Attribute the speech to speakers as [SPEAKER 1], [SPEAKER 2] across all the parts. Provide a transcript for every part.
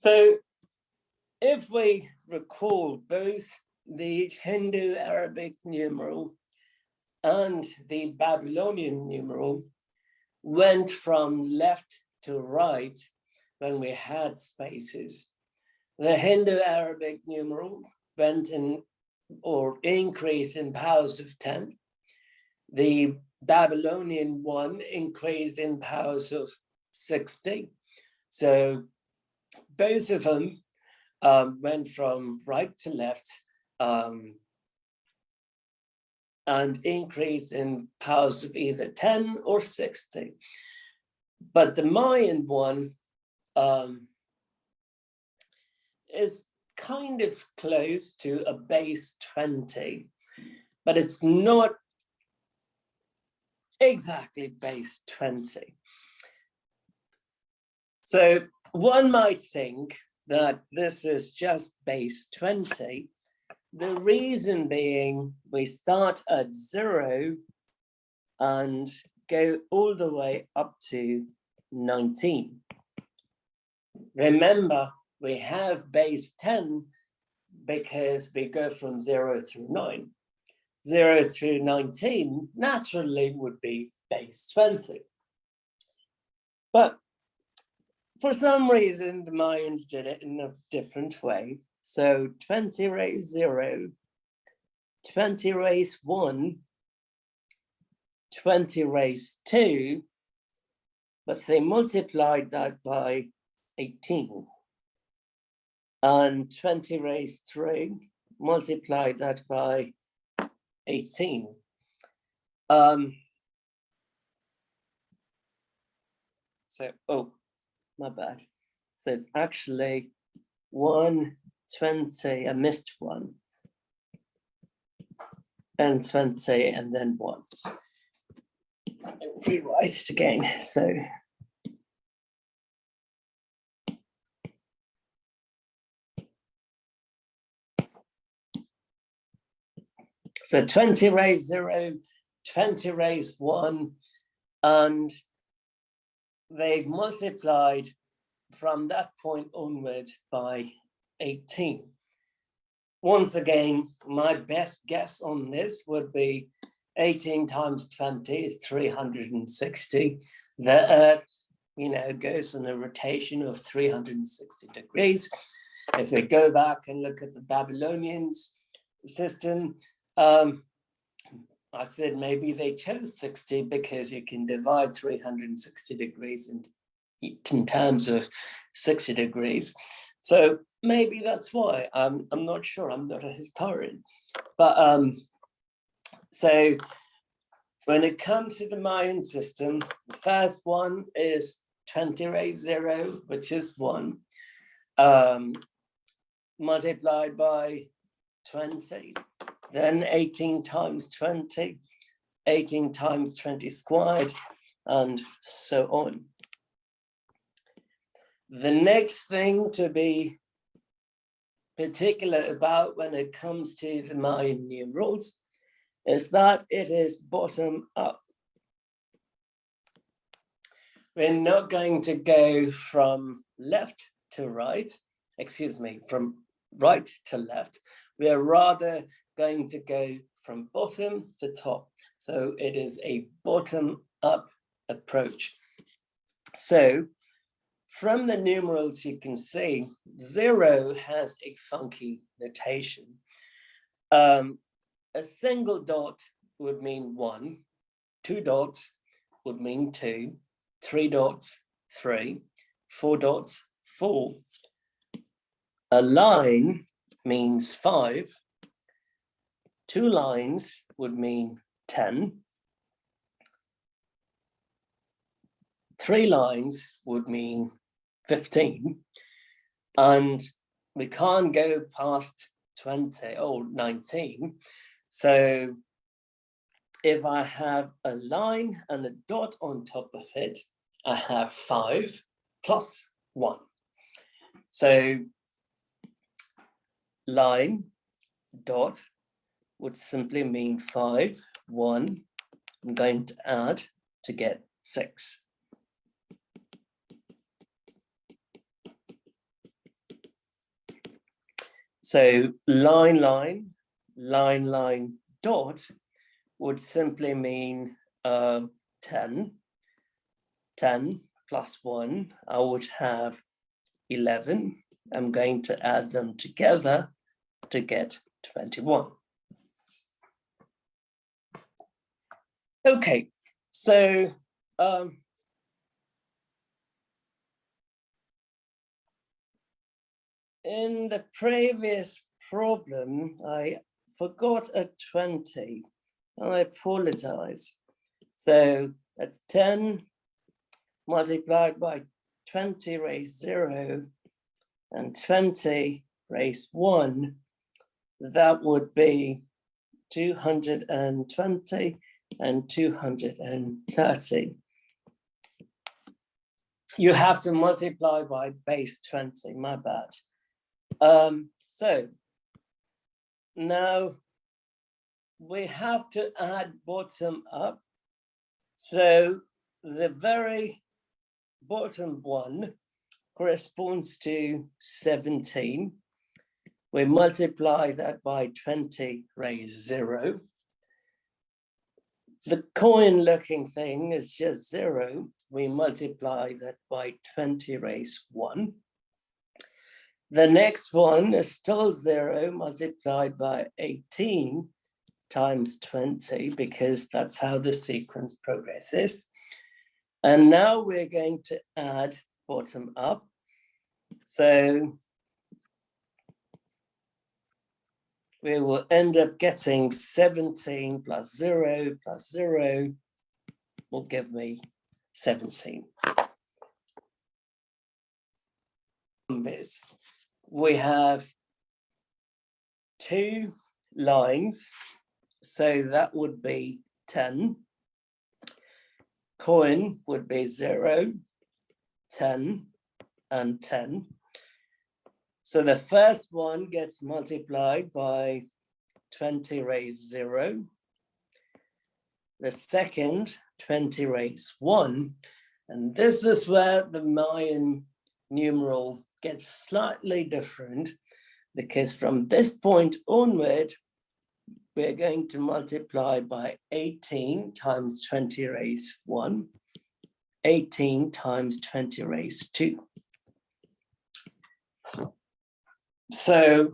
[SPEAKER 1] So if we recall both the Hindu-Arabic numeral and the Babylonian numeral went from left to right when we had spaces. The Hindu-Arabic numeral went in or increased in powers of 10. The Babylonian one increased in powers of 60. So both of them went from right to left and increased in powers of either 10 or 60. But the Mayan one is kind of close to a base 20, but it's not exactly base 20. So one might think that this is just base 20. The reason being we start at 0 and go all the way up to 19. Remember, we have base 10 because we go from 0 through 9. 0 through 19 naturally would be base 20. But for some reason, the Mayans did it in a different way. So 20 raised 0, 20 raised 1, 20 raised 2, but they multiplied that by 18. And 20 raised 3, multiplied that by 18. Oh, my bad. So it's actually 120, I missed 1. And 20, and then 1. Rewrite it again, So 20 raised 0, 20 raised 1, and they multiplied from that point onward by 18. Once again, my best guess on this would be 18 times 20 is 360. The Earth, goes on a rotation of 360 degrees. If we go back and look at the Babylonians system, I said maybe they chose 60 because you can divide 360 degrees in terms of 60 degrees. So maybe that's why. I'm not sure. I'm not a historian. But so when it comes to the Mayan system, the first one is 20 raised 0, which is 1, multiplied by 20. Then 18 times 20, 18 times 20 squared, and so on. The next thing to be particular about when it comes to the Mayan numerals is that it is bottom up. We're not going to go from left to right, from right to left. We are rather going to go from bottom to top. So it is a bottom up approach. So from the numerals, you can see 0 has a funky notation. A single dot would mean 1, 2 dots would mean 2, 3 dots, 3, 4 dots, 4. A line means 5. 2 lines would mean 10. 3 lines would mean 15. And we can't go past 20 or 19. So if I have a line and a dot on top of it, I have 5 plus 1. So line, dot, would simply mean 5, 1. I'm going to add to get 6. So line, dot would simply mean 10. 10 plus 1, I would have 11. I'm going to add them together to get 21. Okay, so in the previous problem, I forgot a 20, and I apologize. So that's 10 multiplied by 20 raised 0 and 20 raised 1. That would be 220 and 230. You have to multiply by base 20, my bad. So now we have to add bottom up. So the very bottom one corresponds to 17. We multiply that by 20 raised 0. The coin looking thing is just 0. We multiply that by 20 raised 1. The next one is still 0 multiplied by 18 times 20, because that's how the sequence progresses. And now we're going to add bottom up. So we will end up getting 17 plus 0 will give me 17. We have 2 lines, so that would be 10. Coin would be 0, 10, and 10. So the first one gets multiplied by 20 raised 0. The second, 20 raised 1. And this is where the Mayan numeral gets slightly different, because from this point onward, we're going to multiply by 18 times 20 raised 1, 18 times 20 raised 2. So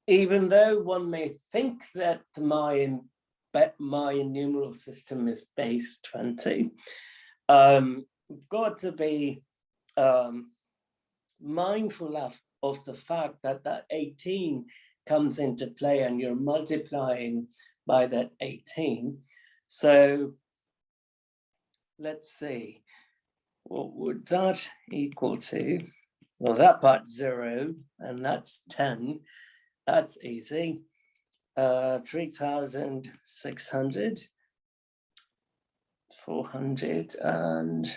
[SPEAKER 1] even though one may think that the Mayan numeral system is base 20, we've got to be mindful of the fact that that 18 comes into play and you're multiplying by that 18. So let's see, what would that equal to? Well, that part's 0 and that's 10. That's easy. 3,600, 400, and I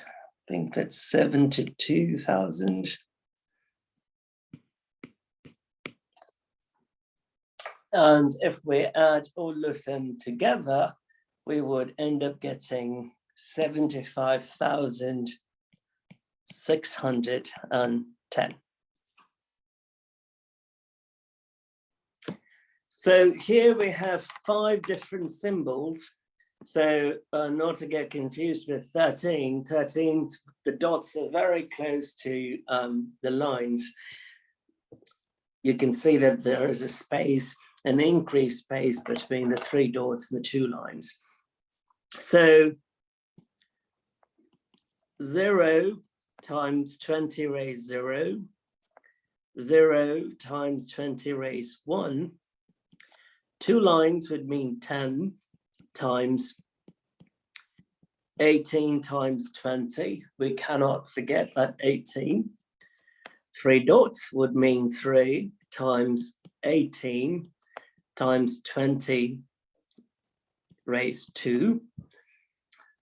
[SPEAKER 1] think that's 72,000. And if we add all of them together, we would end up getting 75,610. So here we have 5 different symbols. So not to get confused with 13, the dots are very close to the lines. You can see that there is a space, an increased space between the 3 dots and the 2 lines. So 0 times 20 raised 0, 0 times 20 raised 1, 2 lines would mean 10 times 18 times 20. We cannot forget that 18. 3 dots would mean 3 times 18 times 20 raised 2.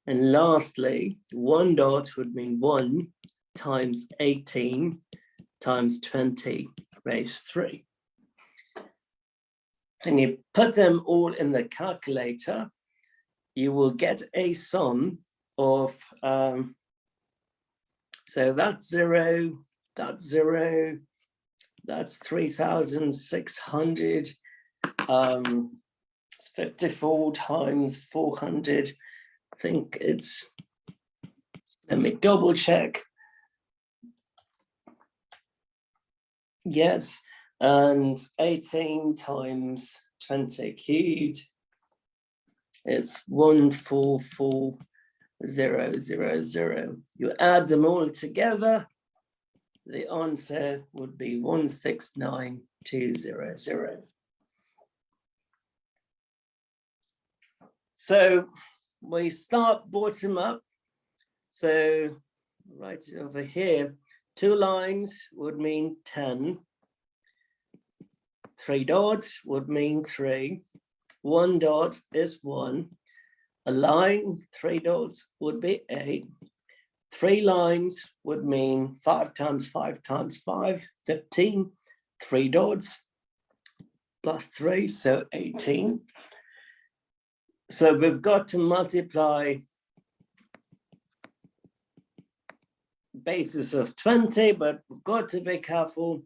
[SPEAKER 1] And lastly, 1 dot would mean 1 times 18 times 20 raised 3. And you put them all in the calculator, you will get a sum of So that's 0, that's 0, that's 3,600. It's 54 times 400. I think it's, let me double check. Yes, and 18 times 20 cubed is 144,000. You add them all together, the answer would be 169,200. So we start bottom up. So right over here, 2 lines would mean 10. 3 dots would mean 3. 1 dot is 1. A line, 3 dots would be 8. 3 lines would mean 5 times 5 times 5, 15. 3 dots plus 3, so 18. So we've got to multiply basis of 20, but we've got to be careful.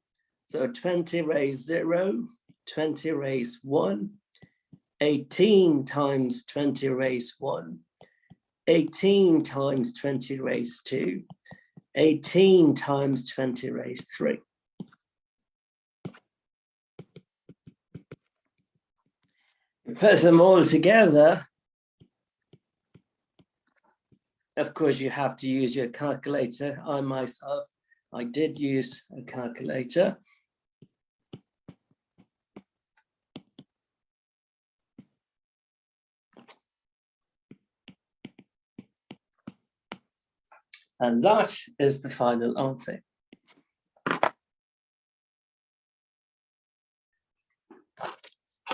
[SPEAKER 1] So 20 raised 0, 20 raised 1, 18 times 20 raised 1, 18 times 20 raised 2, 18 times 20 raised 3. You put them all together. Of course, you have to use your calculator. I did use a calculator. And that is the final answer.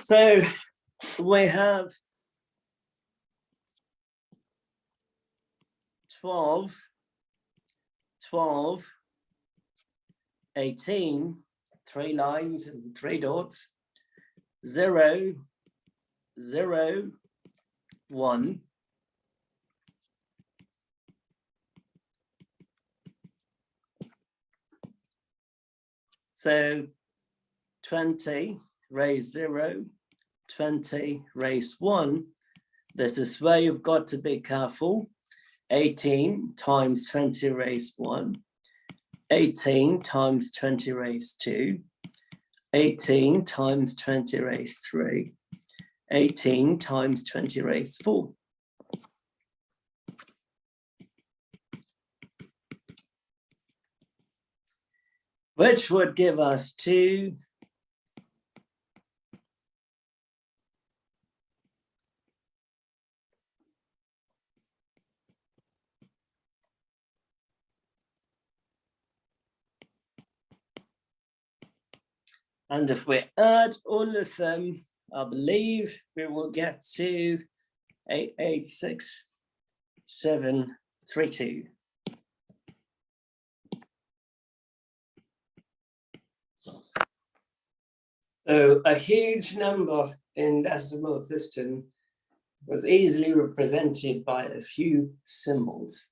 [SPEAKER 1] So we have 12, 12, 18, 3 lines and 3 dots, 0, 0, 1. So 20 raised 0, 20 raised 1. This is where you've got to be careful. 18 times 20 raised 1, 18 times 20 raised 2, 18 times 20 raised 3, 18 times 20 raised 4. Which would give us 2. And if we add all of them, I believe we will get to 886,732. So a huge number in decimal system was easily represented by a few symbols.